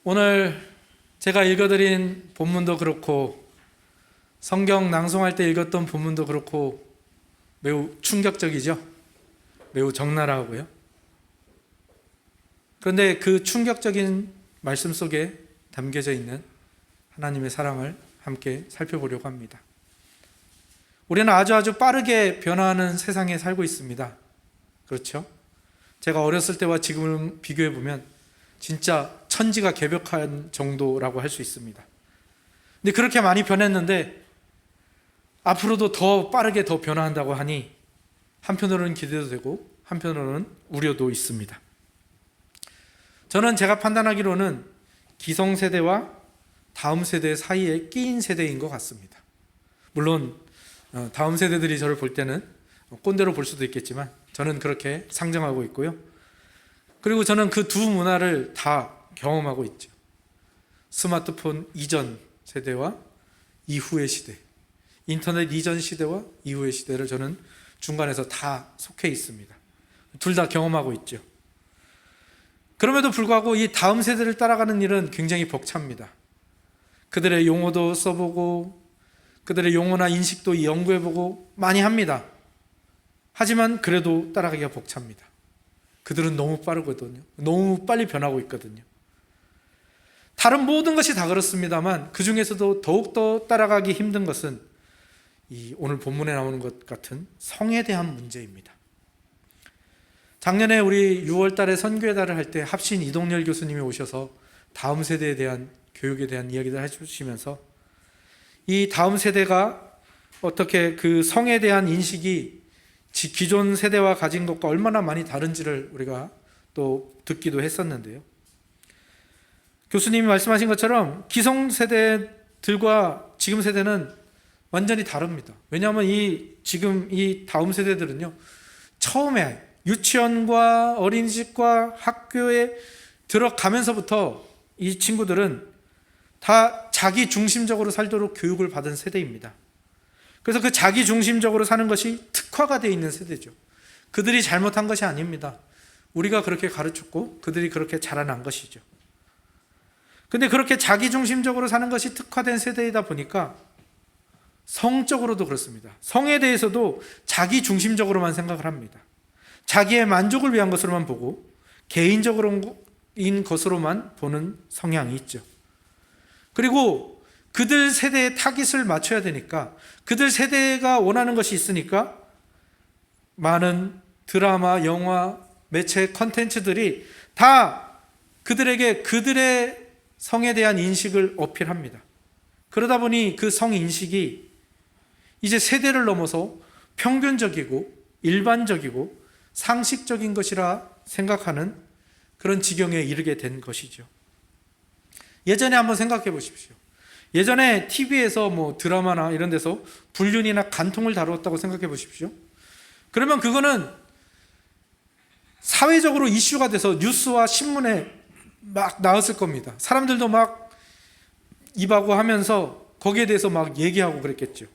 오늘 제가 읽어드린 본문도 그렇고 성경 낭송할 때 읽었던 본문도 그렇고 매우 충격적이죠. 매우 적나라하고요. 그런데 그 충격적인 말씀 속에 담겨져 있는 하나님의 사랑을 함께 살펴보려고 합니다. 우리는 아주 빠르게 변화하는 세상에 살고 있습니다. 그렇죠? 제가 어렸을 때와 지금을 비교해 보면 진짜 천지가 개벽한 정도라고 할 수 있습니다. 근데 그렇게 많이 변했는데 앞으로도 더 빠르게 더 변화한다고 하니 한편으로는 기대도 되고 한편으로는 우려도 있습니다. 저는 제가 판단하기로는 기성세대와 다음 세대 사이에 끼인 세대인 것 같습니다. 물론 다음 세대들이 저를 볼 때는 꼰대로 볼 수도 있겠지만 저는 그렇게 상정하고 있고요. 그리고 저는 그 두 문화를 다 경험하고 있죠. 스마트폰 이전 세대와 이후의 시대, 인터넷 이전 시대와 이후의 시대를 저는 중간에서 다 속해 있습니다. 둘 다 경험하고 있죠. 그럼에도 불구하고 이 다음 세대를 따라가는 일은 굉장히 벅찹니다. 그들의 용어도 써보고 그들의 용어나 인식도 연구해보고 많이 합니다. 하지만 그래도 따라가기가 벅찹니다. 그들은 너무 빠르거든요. 너무 빨리 변하고 있거든요. 다른 모든 것이 다 그렇습니다만 그 중에서도 더욱더 따라가기 힘든 것은 이 오늘 본문에 나오는 것 같은 성에 대한 문제입니다. 작년에 우리 6월 달에 선교회 달을 할 때 합신 이동열 교수님이 오셔서 다음 세대에 대한 교육에 대한 이야기를 해주시면서 이 다음 세대가 어떻게 그 성에 대한 인식이 기존 세대와 가진 것과 얼마나 많이 다른지를 우리가 또 듣기도 했었는데요. 교수님이 말씀하신 것처럼 기성세대들과 지금 세대는 완전히 다릅니다. 왜냐하면 지금 이 다음 세대들은요, 처음에 유치원과 어린이집과 학교에 들어가면서부터 이 친구들은 다 자기 중심적으로 살도록 교육을 받은 세대입니다. 그래서 그 자기 중심적으로 사는 것이 특화가 되어 있는 세대죠. 그들이 잘못한 것이 아닙니다. 우리가 그렇게 가르쳤고 그들이 그렇게 자라난 것이죠. 근데 그렇게 자기 중심적으로 사는 것이 특화된 세대이다 보니까 성적으로도 그렇습니다. 성에 대해서도 자기 중심적으로만 생각을 합니다. 자기의 만족을 위한 것으로만 보고 개인적인 것으로만 보는 성향이 있죠. 그리고 그들 세대의 타깃을 맞춰야 되니까 그들 세대가 원하는 것이 있으니까 많은 드라마, 영화, 매체 컨텐츠들이 다 그들에게 그들의 성에 대한 인식을 어필합니다. 그러다 보니 그 성인식이 이제 세대를 넘어서 평균적이고 일반적이고 상식적인 것이라 생각하는 그런 지경에 이르게 된 것이죠. 예전에 한번 생각해 보십시오. 예전에 TV에서 뭐 드라마나 이런 데서 불륜이나 간통을 다루었다고 생각해 보십시오. 그러면 그거는 사회적으로 이슈가 돼서 뉴스와 신문에 막 나왔을 겁니다. 사람들도 막 입하고 하면서 거기에 대해서 막 얘기하고 그랬겠죠.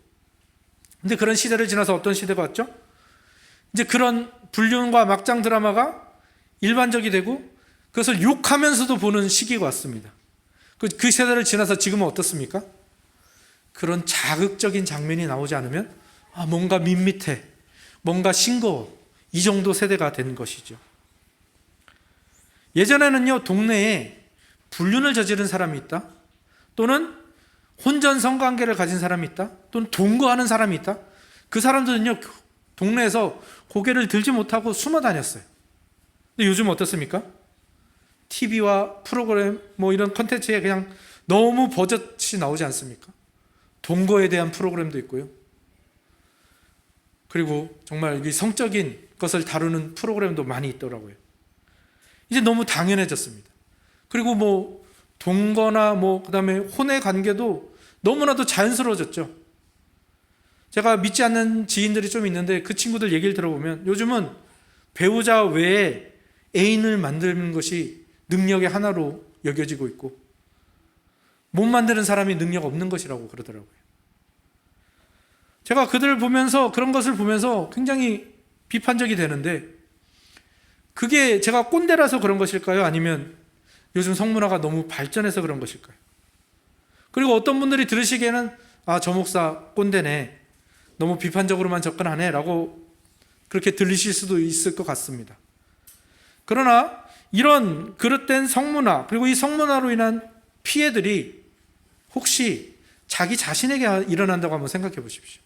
근데 그런 시대를 지나서 어떤 시대가 왔죠? 이제 그런 불륜과 막장 드라마가 일반적이 되고 그것을 욕하면서도 보는 시기가 왔습니다. 그 세대를 지나서 지금은 어떻습니까? 그런 자극적인 장면이 나오지 않으면 뭔가 밋밋해, 뭔가 싱거워, 이 정도 세대가 된 것이죠. 예전에는요, 동네에 불륜을 저지른 사람이 있다, 또는 혼전 성관계를 가진 사람이 있다, 또는 동거하는 사람이 있다. 그 사람들은요, 동네에서 고개를 들지 못하고 숨어 다녔어요. 근데 요즘 어떻습니까? TV와 프로그램 이런 컨텐츠에 그냥 너무 버젓이 나오지 않습니까? 동거에 대한 프로그램도 있고요. 그리고 정말 성적인 것을 다루는 프로그램도 많이 있더라고요. 이제 너무 당연해졌습니다. 그리고 동거나 그다음에 혼의 관계도 너무나도 자연스러워졌죠. 제가 믿지 않는 지인들이 좀 있는데 그 친구들 얘기를 들어보면 요즘은 배우자 외에 애인을 만드는 것이 능력의 하나로 여겨지고 있고 못 만드는 사람이 능력 없는 것이라고 그러더라고요. 제가 그들을 보면서 그런 것을 보면서 굉장히 비판적이 되는데 그게 제가 꼰대라서 그런 것일까요? 아니면 요즘 성문화가 너무 발전해서 그런 것일까요? 그리고 어떤 분들이 들으시기에는 저 목사 꼰대네, 너무 비판적으로만 접근하네 라고 그렇게 들리실 수도 있을 것 같습니다. 그러나 이런 그릇된 성문화, 그리고 이 성문화로 인한 피해들이 혹시 자기 자신에게 일어난다고 한번 생각해 보십시오.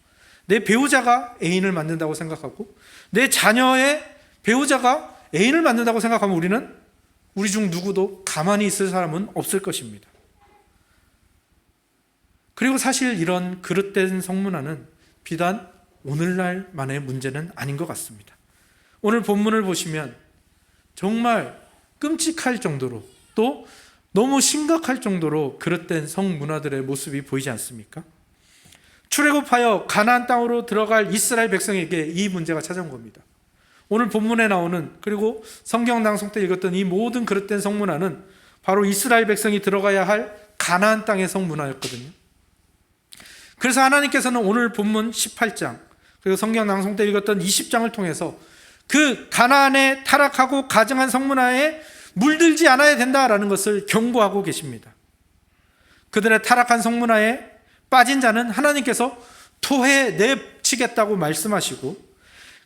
내 배우자가 애인을 만든다고 생각하고 내 자녀의 배우자가 애인을 만든다고 생각하면 우리 중 누구도 가만히 있을 사람은 없을 것입니다. 그리고 사실 이런 그릇된 성문화는 비단 오늘날만의 문제는 아닌 것 같습니다. 오늘 본문을 보시면 정말 끔찍할 정도로, 또 너무 심각할 정도로 그릇된 성문화들의 모습이 보이지 않습니까? 출애굽하여 가나안 땅으로 들어갈 이스라엘 백성에게 이 문제가 찾아온 겁니다. 오늘 본문에 나오는, 그리고 성경 낭송 때 읽었던 이 모든 그릇된 성문화는 바로 이스라엘 백성이 들어가야 할 가나안 땅의 성문화였거든요. 그래서 하나님께서는 오늘 본문 18장, 그리고 성경 낭송 때 읽었던 20장을 통해서 그 가나안에 타락하고 가증한 성문화에 물들지 않아야 된다라는 것을 경고하고 계십니다. 그들의 타락한 성문화에 빠진 자는 하나님께서 토해 내치겠다고 말씀하시고,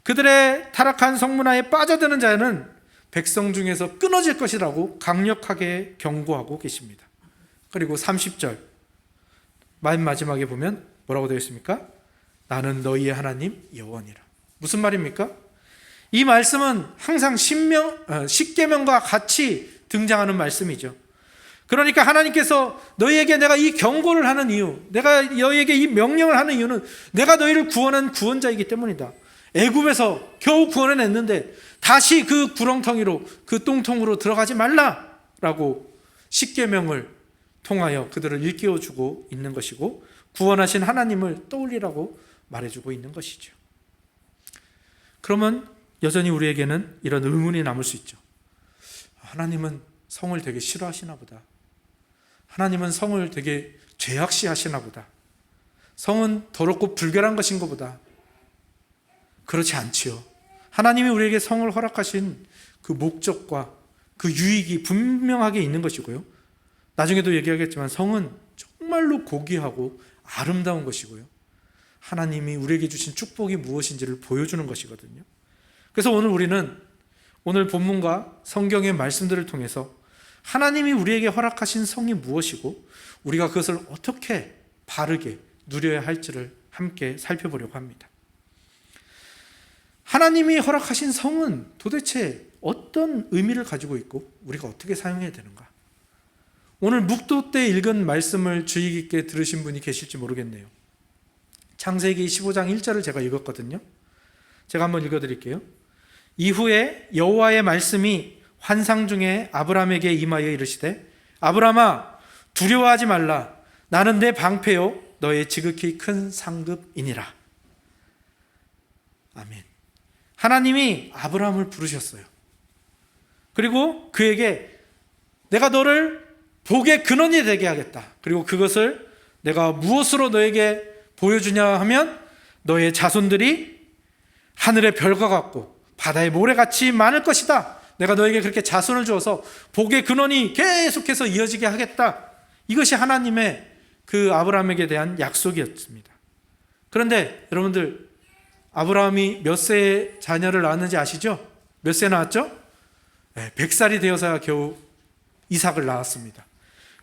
그들의 타락한 성문화에 빠져드는 자는 백성 중에서 끊어질 것이라고 강력하게 경고하고 계십니다. 그리고 30절 맨 마지막에 보면 뭐라고 되어 있습니까? 나는 너희의 하나님 여호와니라. 무슨 말입니까? 이 말씀은 항상 십계명과 같이 등장하는 말씀이죠. 그러니까 하나님께서 너희에게 내가 이 경고를 하는 이유, 내가 너희에게 이 명령을 하는 이유는 내가 너희를 구원한 구원자이기 때문이다. 애굽에서 겨우 구원해냈는데 다시 그 구렁텅이로, 그 똥통으로 들어가지 말라라고 십계명을 통하여 그들을 일깨워주고 있는 것이고, 구원하신 하나님을 떠올리라고 말해주고 있는 것이죠. 그러면 여전히 우리에게는 이런 의문이 남을 수 있죠. 하나님은 성을 되게 싫어하시나 보다. 하나님은 성을 되게 죄악시하시나 보다. 성은 더럽고 불결한 것인 것보다. 그렇지 않지요. 하나님이 우리에게 성을 허락하신 그 목적과 그 유익이 분명하게 있는 것이고요. 나중에도 얘기하겠지만 성은 정말로 고귀하고 아름다운 것이고요. 하나님이 우리에게 주신 축복이 무엇인지를 보여주는 것이거든요. 그래서 우리는 오늘 본문과 성경의 말씀들을 통해서 하나님이 우리에게 허락하신 성이 무엇이고 우리가 그것을 어떻게 바르게 누려야 할지를 함께 살펴보려고 합니다. 하나님이 허락하신 성은 도대체 어떤 의미를 가지고 있고 우리가 어떻게 사용해야 되는가? 오늘 묵도 때 읽은 말씀을 주의 깊게 들으신 분이 계실지 모르겠네요. 창세기 15장 1절을 제가 읽었거든요. 제가 한번 읽어드릴게요. 이후에 여호와의 말씀이 환상 중에 아브라함에게 임하여 이르시되 아브라함아 두려워하지 말라. 나는 내 방패요 너의 지극히 큰 상급이니라. 아멘. 하나님이 아브라함을 부르셨어요. 그리고 그에게 내가 너를 복의 근원이 되게 하겠다. 그리고 그것을 내가 무엇으로 너에게 보여주냐 하면 너의 자손들이 하늘의 별과 같고 바다의 모래같이 많을 것이다. 내가 너에게 그렇게 자손을 주어서 복의 근원이 계속해서 이어지게 하겠다. 이것이 하나님의 그 아브라함에게 대한 약속이었습니다. 그런데 여러분들, 아브라함이 몇 세의 자녀를 낳았는지 아시죠? 몇 세 낳았죠? 100살이 되어서야 겨우 이삭을 낳았습니다.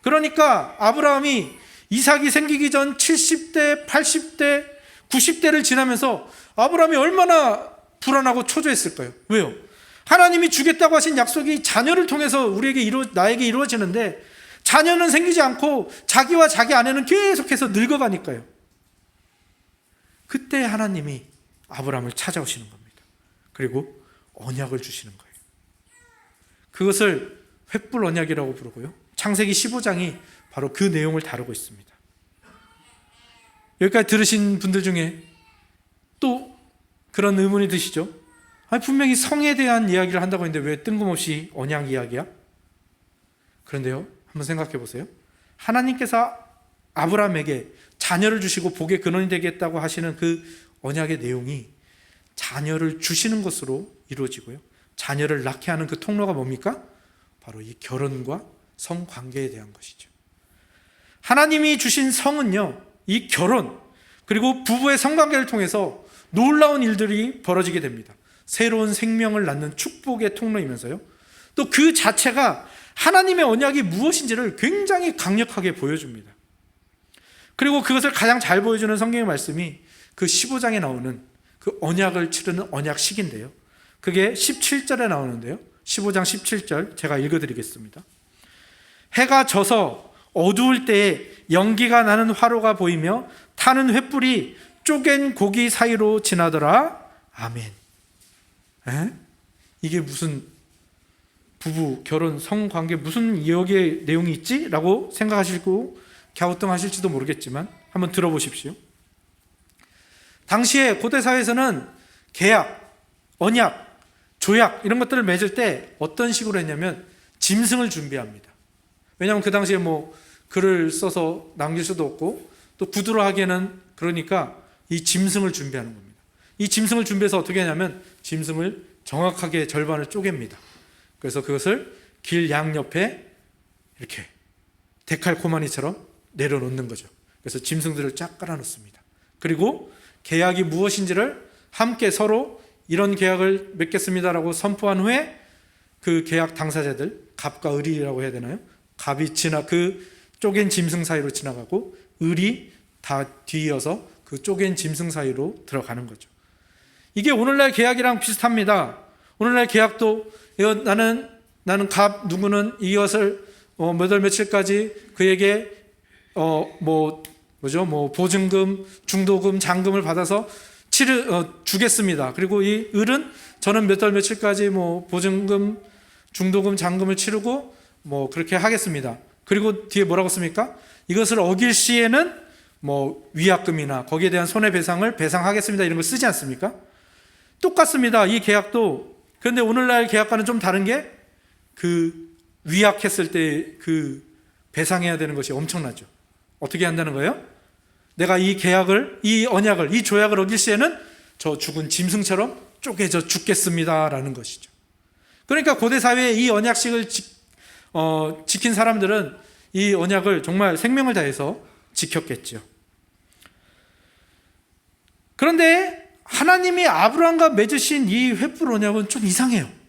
그러니까 아브라함이 이삭이 생기기 전 70대, 80대, 90대를 지나면서 아브라함이 얼마나 불안하고 초조했을까요? 왜요? 하나님이 주겠다고 하신 약속이 자녀를 통해서 나에게 이루어지는데 자녀는 생기지 않고 자기와 자기 아내는 계속해서 늙어가니까요. 그때 하나님이 아브라함을 찾아오시는 겁니다. 그리고 언약을 주시는 거예요. 그것을 횃불 언약이라고 부르고요. 창세기 15장이 바로 그 내용을 다루고 있습니다. 여기까지 들으신 분들 중에 또 그런 의문이 드시죠? 분명히 성에 대한 이야기를 한다고 했는데 왜 뜬금없이 언약 이야기야? 그런데요, 한번 생각해 보세요. 하나님께서 아브라함에게 자녀를 주시고 복의 근원이 되겠다고 하시는 그 언약의 내용이 자녀를 주시는 것으로 이루어지고요. 자녀를 낳게 하는 그 통로가 뭡니까? 바로 이 결혼과 성관계에 대한 것이죠. 하나님이 주신 성은요, 이 결혼 그리고 부부의 성관계를 통해서 놀라운 일들이 벌어지게 됩니다. 새로운 생명을 낳는 축복의 통로이면서요, 또 그 자체가 하나님의 언약이 무엇인지를 굉장히 강력하게 보여줍니다. 그리고 그것을 가장 잘 보여주는 성경의 말씀이 그 15장에 나오는 그 언약을 치르는 언약식인데요, 그게 17절에 나오는데요, 15장 17절 제가 읽어드리겠습니다. 해가 져서 어두울 때에 연기가 나는 화로가 보이며 타는 횃불이 쪼갠 고기 사이로 지나더라. 아멘. 이게 무슨 부부, 결혼, 성관계 무슨 여기에 내용이 있지? 라고 생각하시고 갸우뚱하실지도 모르겠지만 한번 들어보십시오. 당시에 고대 사회에서는 계약, 언약, 조약 이런 것들을 맺을 때 어떤 식으로 했냐면 짐승을 준비합니다. 왜냐하면 그 당시에 뭐 글을 써서 남길 수도 없고 또 구두로 하기에는 그러니까 이 짐승을 준비하는 겁니다. 이 짐승을 준비해서 어떻게 하냐면 짐승을 정확하게 절반을 쪼갭니다. 그래서 그것을 길 양옆에 이렇게 데칼코마니처럼 내려놓는 거죠. 그래서 짐승들을 쫙 깔아놓습니다. 그리고 계약이 무엇인지를 함께 서로 이런 계약을 맺겠습니다라고 선포한 후에 그 계약 당사자들, 갑과 을이라고 해야 되나요? 갑이 그 쪼갠 짐승 사이로 지나가고 을이 다 뒤이어서 그 쪼갠 짐승 사이로 들어가는 거죠. 이게 오늘날 계약이랑 비슷합니다. 오늘날 계약도 나는 갑 누구는 이것을 몇 월 며칠까지 그에게 보증금, 중도금, 잔금을 받아서 주겠습니다. 그리고 이 을은 저는 몇 월 며칠까지 보증금, 중도금, 잔금을 치르고 그렇게 하겠습니다. 그리고 뒤에 뭐라고 씁니까? 이것을 어길 시에는 위약금이나 거기에 대한 손해배상을 배상하겠습니다. 이런 걸 쓰지 않습니까? 똑같습니다. 이 계약도. 그런데 오늘날 계약과는 좀 다른 게 그 위약했을 때 그 배상해야 되는 것이 엄청나죠. 어떻게 한다는 거예요? 내가 이 계약을, 이 언약을, 이 조약을 어길 시에는 저 죽은 짐승처럼 쪼개져 죽겠습니다라는 것이죠. 그러니까 고대 사회에 이 언약식을 지킨 사람들은 이 언약을 정말 생명을 다해서 지켰겠죠. 그런데 하나님이 아브라함과 맺으신 이 횃불 언약은 좀 이상해요.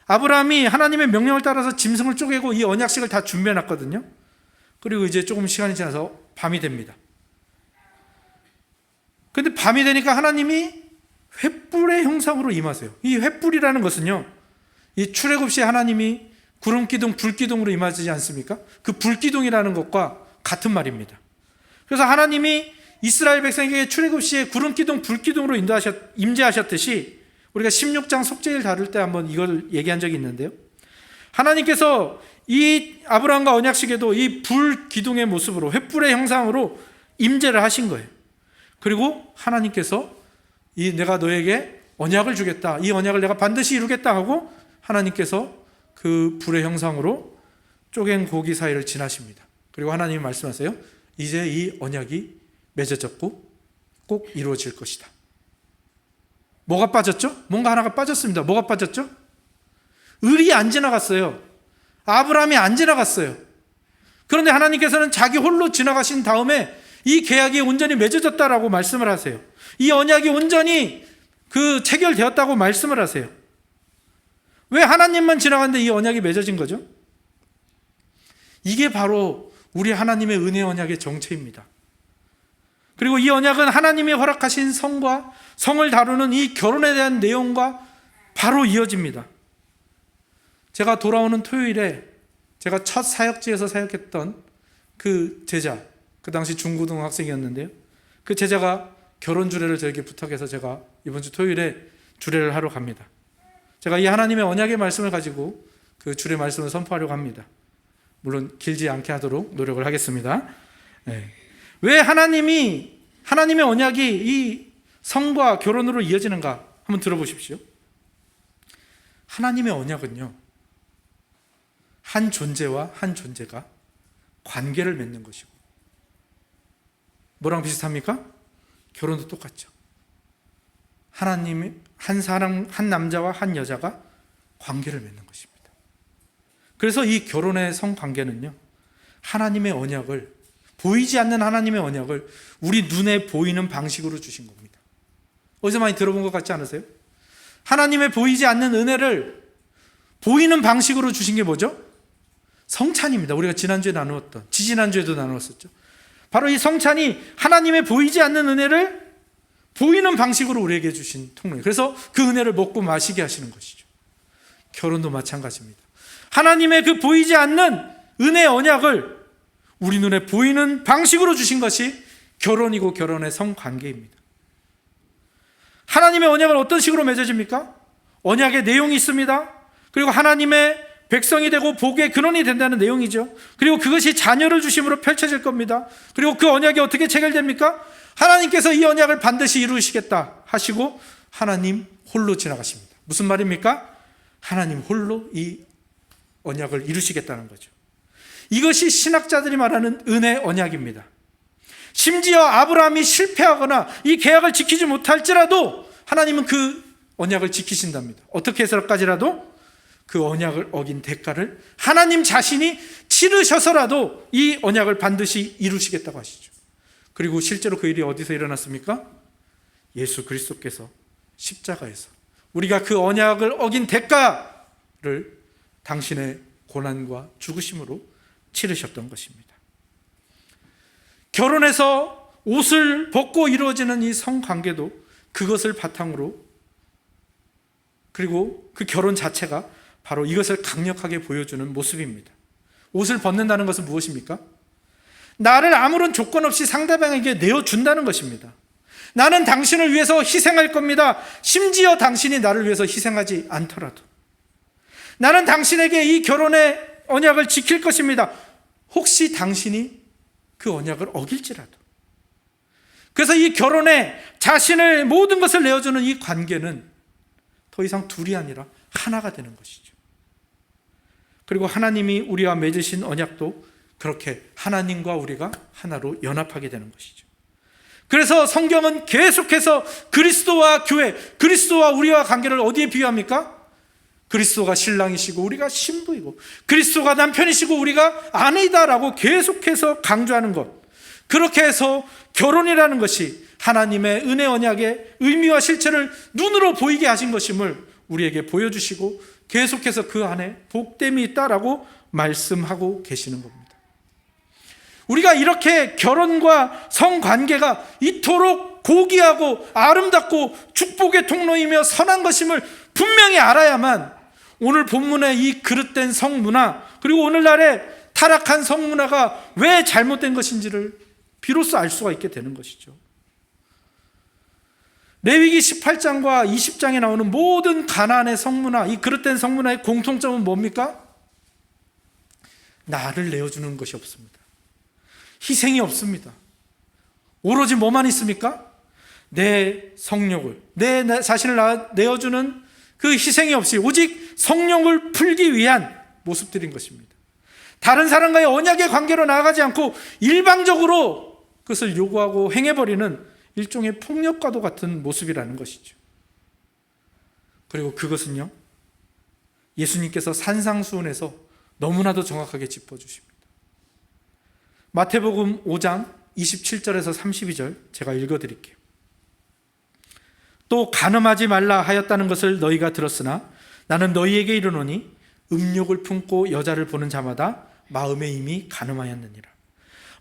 아브라함이 하나님의 명령을 따라서 짐승을 쪼개고 이 언약식을 다 준비해놨거든요. 그리고 이제 조금 시간이 지나서 밤이 됩니다. 그런데 밤이 되니까 하나님이 횃불의 형상으로 임하세요. 이 횃불이라는 것은요, 이 출애굽 시에 하나님이 구름기둥, 불기둥으로 임하지 않습니까? 그 불기둥이라는 것과 같은 말입니다. 그래서 하나님이 이스라엘 백성에게 출애굽 시에 구름기둥, 불기둥으로 임재하셨듯이 우리가 16장 속죄일 다룰 때 한번 이걸 얘기한 적이 있는데요, 하나님께서 이 아브라함과 언약식에도 이 불기둥의 모습으로 횃불의 형상으로 임재를 하신 거예요. 그리고 하나님께서 내가 너에게 언약을 주겠다, 이 언약을 내가 반드시 이루겠다 하고 하나님께서 그 불의 형상으로 쪼갠 고기 사이를 지나십니다. 그리고 하나님이 말씀하세요. 이제 이 언약이 맺어졌고 꼭 이루어질 것이다. 뭐가 빠졌죠? 뭔가 하나가 빠졌습니다. 뭐가 빠졌죠? 을이 안 지나갔어요. 아브라함이 안 지나갔어요. 그런데 하나님께서는 자기 홀로 지나가신 다음에 이 계약이 온전히 맺어졌다라고 말씀을 하세요. 이 언약이 온전히 체결되었다고 말씀을 하세요. 왜 하나님만 지나갔는데 이 언약이 맺어진 거죠? 이게 바로 우리 하나님의 은혜 언약의 정체입니다. 그리고 이 언약은 하나님이 허락하신 성을 다루는 이 결혼에 대한 내용과 바로 이어집니다. 제가 돌아오는 토요일에 제가 첫 사역지에서 사역했던 그 제자, 그 당시 중고등학생이었는데요, 그 제자가 결혼 주례를 저에게 부탁해서 제가 이번 주 토요일에 주례를 하러 갑니다. 제가 이 하나님의 언약의 말씀을 가지고 그 주례 말씀을 선포하려고 합니다. 물론 길지 않게 하도록 노력을 하겠습니다. 왜 하나님의 언약이 이 성과 결혼으로 이어지는가 한번 들어보십시오. 하나님의 언약은요, 한 존재와 한 존재가 관계를 맺는 것이고, 뭐랑 비슷합니까? 결혼도 똑같죠. 하나님이 한 남자와 한 여자가 관계를 맺는 것입니다. 그래서 이 결혼의 성관계는요, 하나님의 언약을, 보이지 않는 하나님의 언약을 우리 눈에 보이는 방식으로 주신 겁니다. 어디서 많이 들어본 것 같지 않으세요? 하나님의 보이지 않는 은혜를 보이는 방식으로 주신 게 뭐죠? 성찬입니다. 우리가 지난주에 나누었던, 지지난주에도 나누었었죠. 바로 이 성찬이 하나님의 보이지 않는 은혜를 보이는 방식으로 우리에게 주신 통로예요. 그래서 그 은혜를 먹고 마시게 하시는 것이죠. 결혼도 마찬가지입니다. 하나님의 그 보이지 않는 은혜의 언약을 우리 눈에 보이는 방식으로 주신 것이 결혼이고 결혼의 성관계입니다. 하나님의 언약은 어떤 식으로 맺어집니까? 언약의 내용이 있습니다. 그리고 하나님의 백성이 되고 복의 근원이 된다는 내용이죠. 그리고 그것이 자녀를 주심으로 펼쳐질 겁니다. 그리고 그 언약이 어떻게 체결됩니까? 하나님께서 이 언약을 반드시 이루시겠다 하시고 하나님 홀로 지나가십니다. 무슨 말입니까? 하나님 홀로 이 언약을 이루시겠다는 거죠. 이것이 신학자들이 말하는 은혜 언약입니다. 심지어 아브라함이 실패하거나 이 계약을 지키지 못할지라도 하나님은 그 언약을 지키신답니다. 어떻게 해서까지라도 그 언약을 어긴 대가를 하나님 자신이 치르셔서라도 이 언약을 반드시 이루시겠다고 하시죠. 그리고 실제로 그 일이 어디서 일어났습니까? 예수 그리스도께서 십자가에서 우리가 그 언약을 어긴 대가를 당신의 고난과 죽으심으로 치르셨던 것입니다. 결혼해서 옷을 벗고 이루어지는 이 성관계도 그것을 바탕으로, 그리고 그 결혼 자체가 바로 이것을 강력하게 보여주는 모습입니다. 옷을 벗는다는 것은 무엇입니까? 나를 아무런 조건 없이 상대방에게 내어준다는 것입니다. 나는 당신을 위해서 희생할 겁니다. 심지어 당신이 나를 위해서 희생하지 않더라도 나는 당신에게 이 결혼의 언약을 지킬 것입니다. 혹시 당신이 그 언약을 어길지라도. 그래서 이 결혼에 자신의 모든 것을 내어주는 이 관계는 더 이상 둘이 아니라 하나가 되는 것이죠. 그리고 하나님이 우리와 맺으신 언약도 그렇게 하나님과 우리가 하나로 연합하게 되는 것이죠. 그래서 성경은 계속해서 그리스도와 교회, 그리스도와 우리와 관계를 어디에 비유합니까? 그리스도가 신랑이시고 우리가 신부이고 그리스도가 남편이시고 우리가 아내이다라고 계속해서 강조하는 것. 그렇게 해서 결혼이라는 것이 하나님의 은혜 언약의 의미와 실체를 눈으로 보이게 하신 것임을 우리에게 보여주시고 계속해서 그 안에 복됨이 있다라고 말씀하고 계시는 겁니다. 우리가 이렇게 결혼과 성관계가 이토록 고귀하고 아름답고 축복의 통로이며 선한 것임을 분명히 알아야만 오늘 본문의 이 그릇된 성문화, 그리고 오늘날의 타락한 성문화가 왜 잘못된 것인지를 비로소 알 수가 있게 되는 것이죠. 레위기 18장과 20장에 나오는 모든 가나안의 성문화, 이 그릇된 성문화의 공통점은 뭡니까? 나를 내어주는 것이 없습니다. 희생이 없습니다. 오로지 뭐만 있습니까? 내 성욕을, 내 자신을 내어주는 그 희생이 없이 오직 성욕을 풀기 위한 모습들인 것입니다. 다른 사람과의 언약의 관계로 나아가지 않고 일방적으로 그것을 요구하고 행해버리는 일종의 폭력과도 같은 모습이라는 것이죠. 그리고 그것은요, 예수님께서 산상수훈에서 너무나도 정확하게 짚어주십니다. 마태복음 5장 27절에서 32절 제가 읽어드릴게요. 또 간음하지 말라 하였다는 것을 너희가 들었으나 나는 너희에게 이르노니 음욕을 품고 여자를 보는 자마다 마음에 이미 간음하였느니라.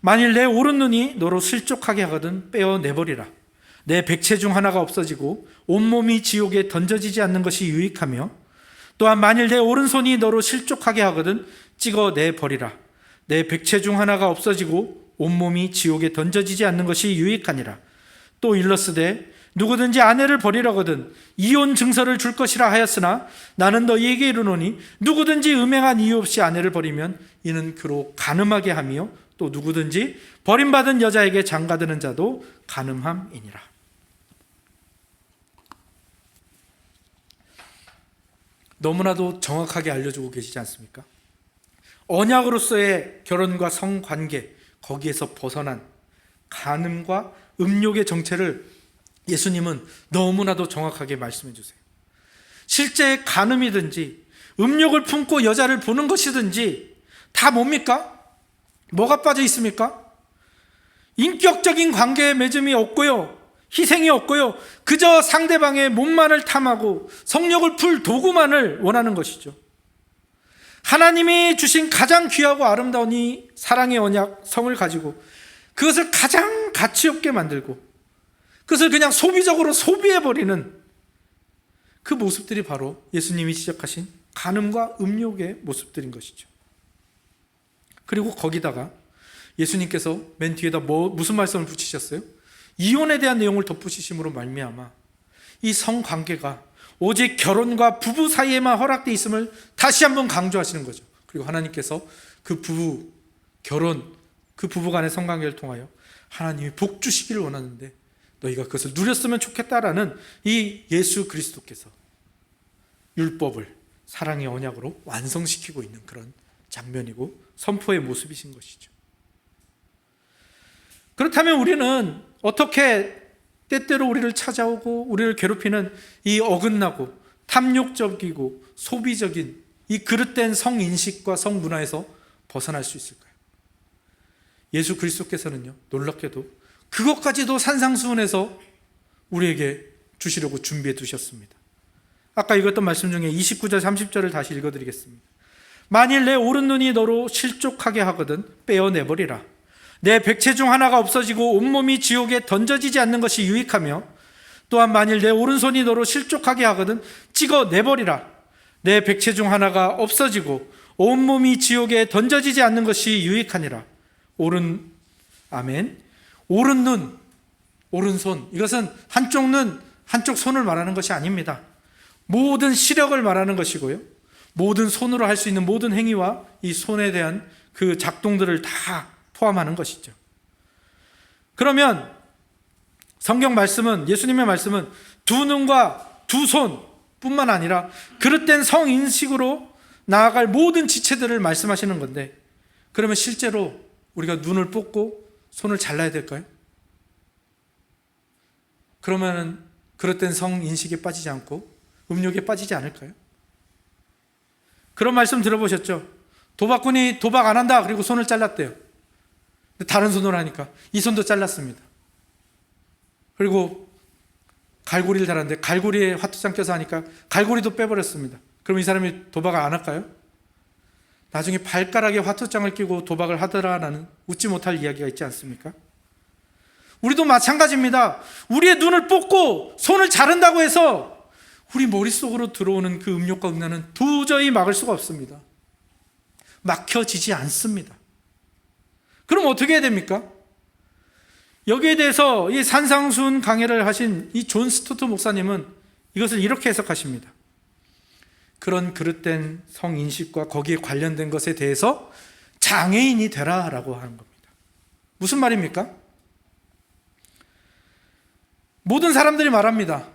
만일 내 오른 눈이 너로 실족하게 하거든 빼어내버리라. 내 백체 중 하나가 없어지고 온몸이 지옥에 던져지지 않는 것이 유익하며, 또한 만일 내 오른손이 너로 실족하게 하거든 찍어내버리라. 내 백체 중 하나가 없어지고 온몸이 지옥에 던져지지 않는 것이 유익하니라. 또 일렀으되 누구든지 아내를 버리려거든 이혼 증서를 줄 것이라 하였으나 나는 너희에게 이르노니 누구든지 음행한 이유 없이 아내를 버리면 이는 그로 간음하게 하며 또 누구든지 버림받은 여자에게 장가드는 자도 간음함이니라. 너무나도 정확하게 알려주고 계시지 않습니까? 언약으로서의 결혼과 성관계, 거기에서 벗어난 간음과 음욕의 정체를 예수님은 너무나도 정확하게 말씀해 주세요. 실제 간음이든지 음욕을 품고 여자를 보는 것이든지 다 뭡니까? 뭐가 빠져 있습니까? 인격적인 관계의 맺음이 없고요, 희생이 없고요, 그저 상대방의 몸만을 탐하고 성욕을 풀 도구만을 원하는 것이죠. 하나님이 주신 가장 귀하고 아름다운 이 사랑의 언약 성을 가지고 그것을 가장 가치 없게 만들고 그것을 그냥 소비적으로 소비해버리는 그 모습들이 바로 예수님이 지적하신 간음과 음욕의 모습들인 것이죠. 그리고 거기다가 예수님께서 맨 뒤에다 무슨 말씀을 붙이셨어요? 이혼에 대한 내용을 덧붙이심으로 말미암아 이 성관계가 오직 결혼과 부부 사이에만 허락되어 있음을 다시 한번 강조하시는 거죠. 그리고 하나님께서 그 부부 간의 성관계를 통하여 하나님이 복 주시기를 원하는데 너희가 그것을 누렸으면 좋겠다라는 이 예수 그리스도께서 율법을 사랑의 언약으로 완성시키고 있는 그런 장면이고 선포의 모습이신 것이죠. 그렇다면 우리는 어떻게 때때로 우리를 찾아오고 우리를 괴롭히는 이 어긋나고 탐욕적이고 소비적인 이 그릇된 성인식과 성문화에서 벗어날 수 있을까요? 예수 그리스도께서는요, 놀랍게도 그것까지도 산상수훈에서 우리에게 주시려고 준비해 두셨습니다. 아까 읽었던 말씀 중에 29절 30절을 다시 읽어드리겠습니다. 만일 내 오른 눈이 너로 실족하게 하거든 빼어내버리라. 내 백체 중 하나가 없어지고 온몸이 지옥에 던져지지 않는 것이 유익하며 또한 만일 내 오른손이 너로 실족하게 하거든 찍어내버리라. 내 백체 중 하나가 없어지고 온몸이 지옥에 던져지지 않는 것이 유익하니라. 아멘. 오른 눈, 오른손, 이것은 한쪽 눈, 한쪽 손을 말하는 것이 아닙니다. 모든 시력을 말하는 것이고요, 모든 손으로 할 수 있는 모든 행위와 이 손에 대한 그 작동들을 다 포함하는 것이죠. 그러면 성경 말씀은, 예수님의 말씀은 두 눈과 두 손뿐만 아니라 그릇된 성인식으로 나아갈 모든 지체들을 말씀하시는 건데, 그러면 실제로 우리가 눈을 뽑고 손을 잘라야 될까요? 그러면 그릇된 성인식에 빠지지 않고 음욕에 빠지지 않을까요? 그런 말씀 들어보셨죠? 도박꾼이 도박 안 한다 그리고 손을 잘랐대요. 다른 손으로 하니까 이 손도 잘랐습니다. 그리고 갈고리를 달았는데 갈고리에 화투장 껴서 하니까 갈고리도 빼버렸습니다. 그럼 이 사람이 도박을 안 할까요? 나중에 발가락에 화투장을 끼고 도박을 하더라라는 웃지 못할 이야기가 있지 않습니까? 우리도 마찬가지입니다. 우리의 눈을 뽑고 손을 자른다고 해서 우리 머릿속으로 들어오는 그 음욕과 음란은 도저히 막을 수가 없습니다. 막혀지지 않습니다. 그럼 어떻게 해야 됩니까? 여기에 대해서 이 산상수훈 강해를 하신 이 존 스토트 목사님은 이것을 이렇게 해석하십니다. 그런 그릇된 성인식과 거기에 관련된 것에 대해서 장애인이 되라라고 하는 겁니다. 무슨 말입니까? 모든 사람들이 말합니다.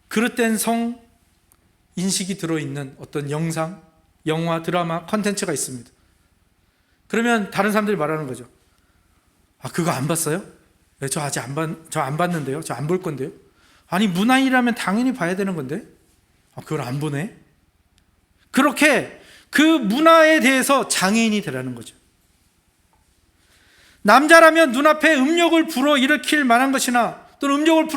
그릇된 성인식이 들어있는 어떤 영상, 영화, 드라마, 컨텐츠가 있습니다. 그러면 다른 사람들이 말하는 거죠. 아, 그거 안 봤어요? 네, 저 아직 안 봤는데요. 저 안 볼 건데요. 아니, 문화인이라면 당연히 봐야 되는 건데. 아, 그걸 안 보네? 그렇게 그 문화에 대해서 장애인이 되라는 거죠. 남자라면 눈앞에 음욕을 불어일으킬 만한 것이나 또는 음욕을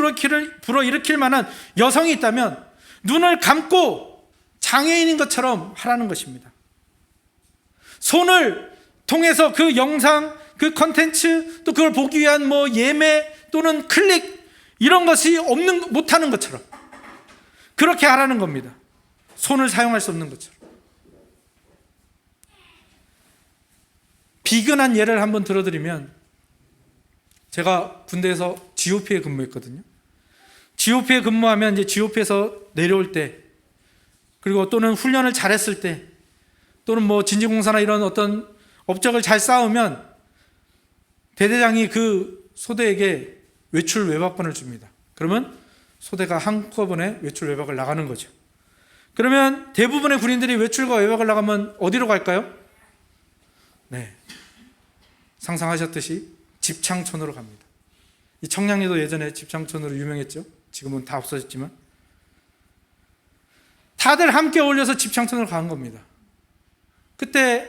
불어일으킬 만한 여성이 있다면 눈을 감고 장애인인 것처럼 하라는 것입니다. 손을 통해서 그 영상, 그 컨텐츠, 또 그걸 보기 위한 예매 또는 클릭, 이런 것이 못하는 것처럼 그렇게 하라는 겁니다. 손을 사용할 수 없는 것처럼. 비근한 예를 한번 들어드리면, 제가 군대에서 GOP에 근무했거든요. GOP에 근무하면 이제 GOP에서 내려올 때, 그리고 또는 훈련을 잘했을 때, 또는 진지공사나 이런 어떤 업적을 잘 쌓으면 대대장이 그 소대에게 외출 외박권을 줍니다. 그러면 소대가 한꺼번에 외출 외박을 나가는 거죠. 그러면 대부분의 군인들이 외출과 외박을 나가면 어디로 갈까요? 네, 상상하셨듯이 집창촌으로 갑니다. 이 청량리도 예전에 집창촌으로 유명했죠. 지금은 다 없어졌지만, 다들 함께 어울려서 집창촌으로 간 겁니다. 그때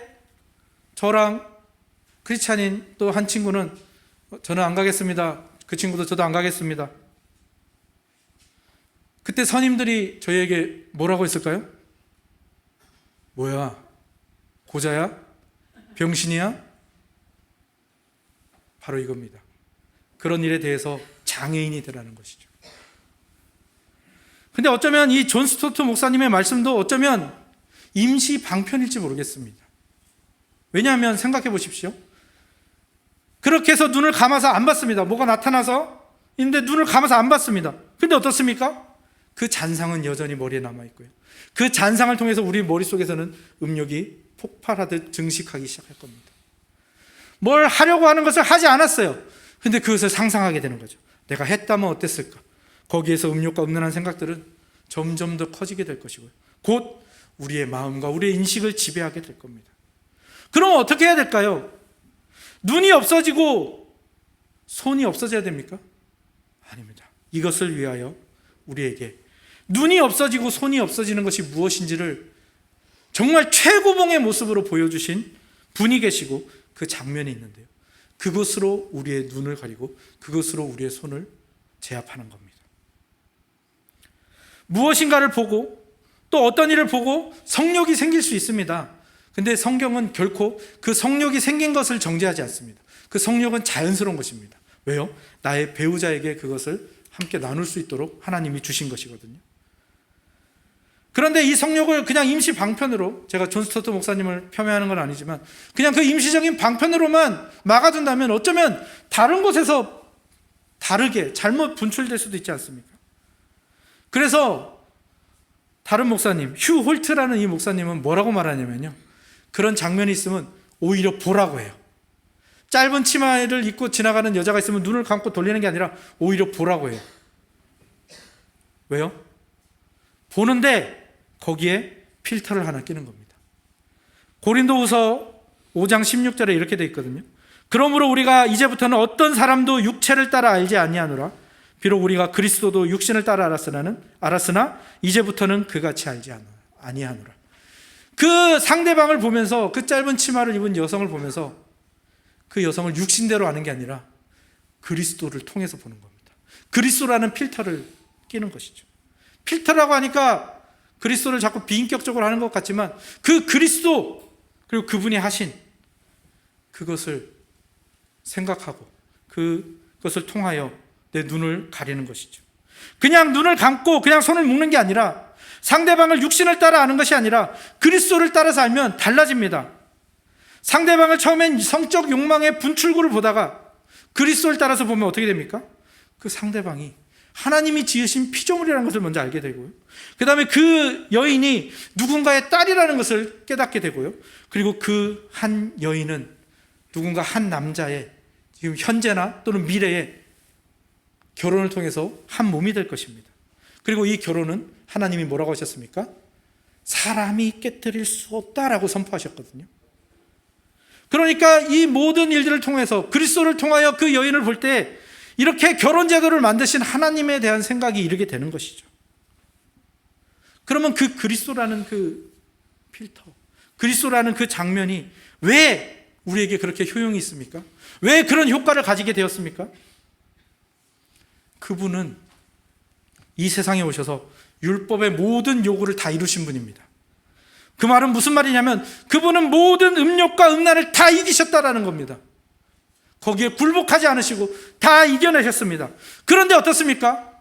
저랑 크리스찬인 또 한 친구는 저는 안 가겠습니다. 그 친구도 저도 안 가겠습니다. 그때 선임들이 저희에게 뭐라고 했을까요? 뭐야? 고자야? 병신이야? 바로 이겁니다. 그런 일에 대해서 장애인이 되라는 것이죠. 근데 어쩌면 이 존 스토트 목사님의 말씀도 어쩌면 임시 방편일지 모르겠습니다. 왜냐하면 생각해 보십시오. 그렇게 해서 눈을 감아서 안 봤습니다. 뭐가 나타나서 있는데 눈을 감아서 안 봤습니다. 근데 어떻습니까? 그 잔상은 여전히 머리에 남아있고요. 그 잔상을 통해서 우리 머릿속에서는 음욕이 폭발하듯 증식하기 시작할 겁니다. 뭘 하려고 하는 것을 하지 않았어요. 근데 그것을 상상하게 되는 거죠. 내가 했다면 어땠을까? 거기에서 음욕과 음란한 생각들은 점점 더 커지게 될 것이고요. 곧 우리의 마음과 우리의 인식을 지배하게 될 겁니다. 그럼 어떻게 해야 될까요? 눈이 없어지고 손이 없어져야 됩니까? 아닙니다. 이것을 위하여 우리에게 눈이 없어지고 손이 없어지는 것이 무엇인지를 정말 최고봉의 모습으로 보여주신 분이 계시고 그 장면이 있는데요. 그것으로 우리의 눈을 가리고 그것으로 우리의 손을 제압하는 겁니다. 무엇인가를 보고 또 어떤 일을 보고 성욕이 생길 수 있습니다. 근데 성경은 결코 그 성욕이 생긴 것을 정죄하지 않습니다. 그 성욕은 자연스러운 것입니다. 왜요? 나의 배우자에게 그것을 함께 나눌 수 있도록 하나님이 주신 것이거든요. 그런데 이 성욕을 그냥 임시 방편으로, 제가 존 스토트 목사님을 폄훼하는 건 아니지만 그냥 그 임시적인 방편으로만 막아둔다면 어쩌면 다른 곳에서 다르게 잘못 분출될 수도 있지 않습니까? 그래서 다른 목사님, 휴 홀트라는 이 목사님은 뭐라고 말하냐면요, 그런 장면이 있으면 오히려 보라고 해요. 짧은 치마를 입고 지나가는 여자가 있으면 눈을 감고 돌리는 게 아니라 오히려 보라고 해요. 왜요? 보는데 거기에 필터를 하나 끼는 겁니다. 고린도후서 5장 16절에 이렇게 돼 있거든요. 그러므로 우리가 이제부터는 어떤 사람도 육체를 따라 알지 아니하노라. 비록 우리가 그리스도도 육신을 따라 알았으나 이제부터는 그같이 알지 아니하노라. 그 상대방을 보면서, 그 짧은 치마를 입은 여성을 보면서 그 여성을 육신대로 아는 게 아니라 그리스도를 통해서 보는 겁니다. 그리스도라는 필터를 끼는 것이죠. 필터라고 하니까 그리스도를 자꾸 비인격적으로 하는 것 같지만 그 그리스도, 그리고 그분이 하신 그것을 생각하고 그것을 통하여 내 눈을 가리는 것이죠. 그냥 눈을 감고 그냥 손을 묶는 게 아니라 상대방을 육신을 따라 아는 것이 아니라 그리스도를 따라서 알면 달라집니다. 상대방을 처음엔 성적 욕망의 분출구를 보다가 그리스도를 따라서 보면 어떻게 됩니까? 그 상대방이 하나님이 지으신 피조물이라는 것을 먼저 알게 되고요. 그 다음에 그 여인이 누군가의 딸이라는 것을 깨닫게 되고요. 그리고 그 한 여인은 누군가 한 남자의 지금 현재나 또는 미래에 결혼을 통해서 한 몸이 될 것입니다. 그리고 이 결혼은 하나님이 뭐라고 하셨습니까? 사람이 깨뜨릴 수 없다라고 선포하셨거든요. 그러니까 이 모든 일들을 통해서 그리스도를 통하여 그 여인을 볼 때 이렇게 결혼 제도를 만드신 하나님에 대한 생각이 이르게 되는 것이죠. 그러면 그 그리스도라는 그 필터, 그리스도라는 그 장면이 왜 우리에게 그렇게 효용이 있습니까? 왜 그런 효과를 가지게 되었습니까? 그분은 이 세상에 오셔서 율법의 모든 요구를 다 이루신 분입니다. 그 말은 무슨 말이냐면 그분은 모든 음욕과 음란을 다 이기셨다라는 겁니다. 거기에 굴복하지 않으시고 다 이겨내셨습니다. 그런데 어떻습니까?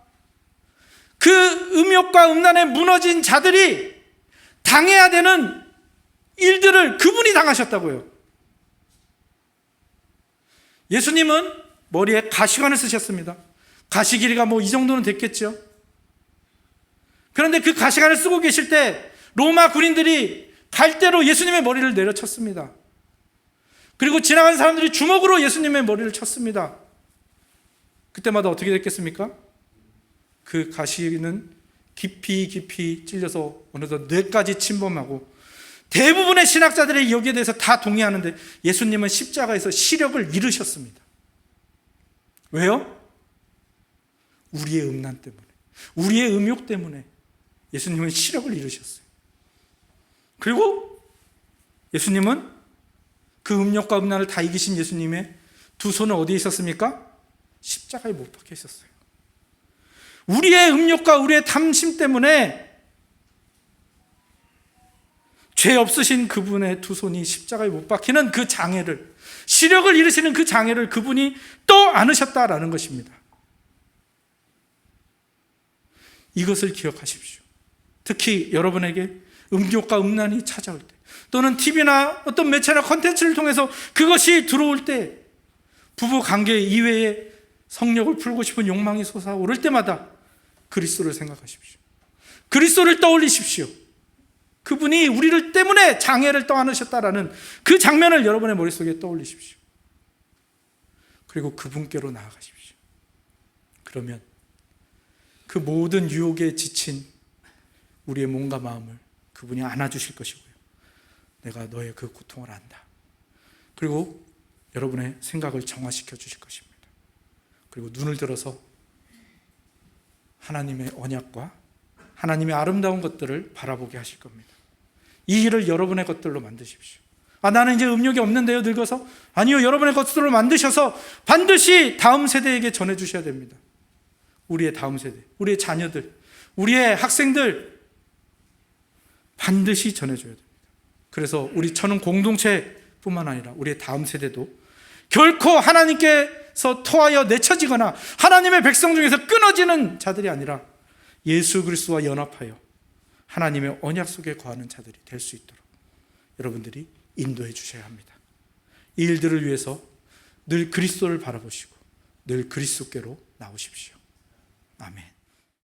그 음욕과 음란에 무너진 자들이 당해야 되는 일들을 그분이 당하셨다고요. 예수님은 머리에 가시관을 쓰셨습니다. 가시 길이가 뭐 이 정도는 됐겠죠. 그런데 그 가시관을 쓰고 계실 때 로마 군인들이 갈대로 예수님의 머리를 내려쳤습니다. 그리고 지나가는 사람들이 주먹으로 예수님의 머리를 쳤습니다. 그때마다 어떻게 됐겠습니까? 그 가시는 깊이 찔려서 어느덧 뇌까지 침범하고 대부분의 신학자들이 여기에 대해서 다 동의하는데 예수님은 십자가에서 시력을 잃으셨습니다. 왜요? 우리의 음란 때문에, 우리의 음욕 때문에 예수님은 시력을 잃으셨어요. 그리고 예수님은 그 음욕과 음란을 다 이기신 예수님의 두 손은 어디에 있었습니까? 십자가에 못 박혀 있었어요. 우리의 음욕과 우리의 탐심 때문에 죄 없으신 그분의 두 손이 십자가에 못 박히는 그 장애를, 시력을 잃으시는 그 장애를 그분이 또 안으셨다라는 것입니다. 이것을 기억하십시오. 특히 여러분에게 음욕과 음란이 찾아올 때, 또는 TV나 어떤 매체나 콘텐츠를 통해서 그것이 들어올 때, 부부 관계 이외에 성욕을 풀고 싶은 욕망이 솟아오를 때마다 그리스도를 생각하십시오. 그리스도를 떠올리십시오. 그분이 우리를 때문에 장애를 떠안으셨다라는 그 장면을 여러분의 머릿속에 떠올리십시오. 그리고 그분께로 나아가십시오. 그러면 그 모든 유혹에 지친 우리의 몸과 마음을 그분이 안아주실 것이고요. 내가 너의 그 고통을 안다. 그리고 여러분의 생각을 정화시켜 주실 것입니다. 그리고 눈을 들어서 하나님의 언약과 하나님의 아름다운 것들을 바라보게 하실 겁니다. 이 일을 여러분의 것들로 만드십시오. 나는 이제 음욕이 없는데요, 늙어서? 아니요, 여러분의 것들로 만드셔서 반드시 다음 세대에게 전해주셔야 됩니다. 우리의 다음 세대, 우리의 자녀들, 우리의 학생들 반드시 전해줘야 됩니다. 그래서 우리 천은 공동체뿐만 아니라 우리의 다음 세대도 결코 하나님께서 토하여 내쳐지거나 하나님의 백성 중에서 끊어지는 자들이 아니라 예수 그리스도와 연합하여 하나님의 언약 속에 거하는 자들이 될 수 있도록 여러분들이 인도해 주셔야 합니다. 이 일들을 위해서 늘 그리스도를 바라보시고 늘 그리스도께로 나오십시오. 아멘.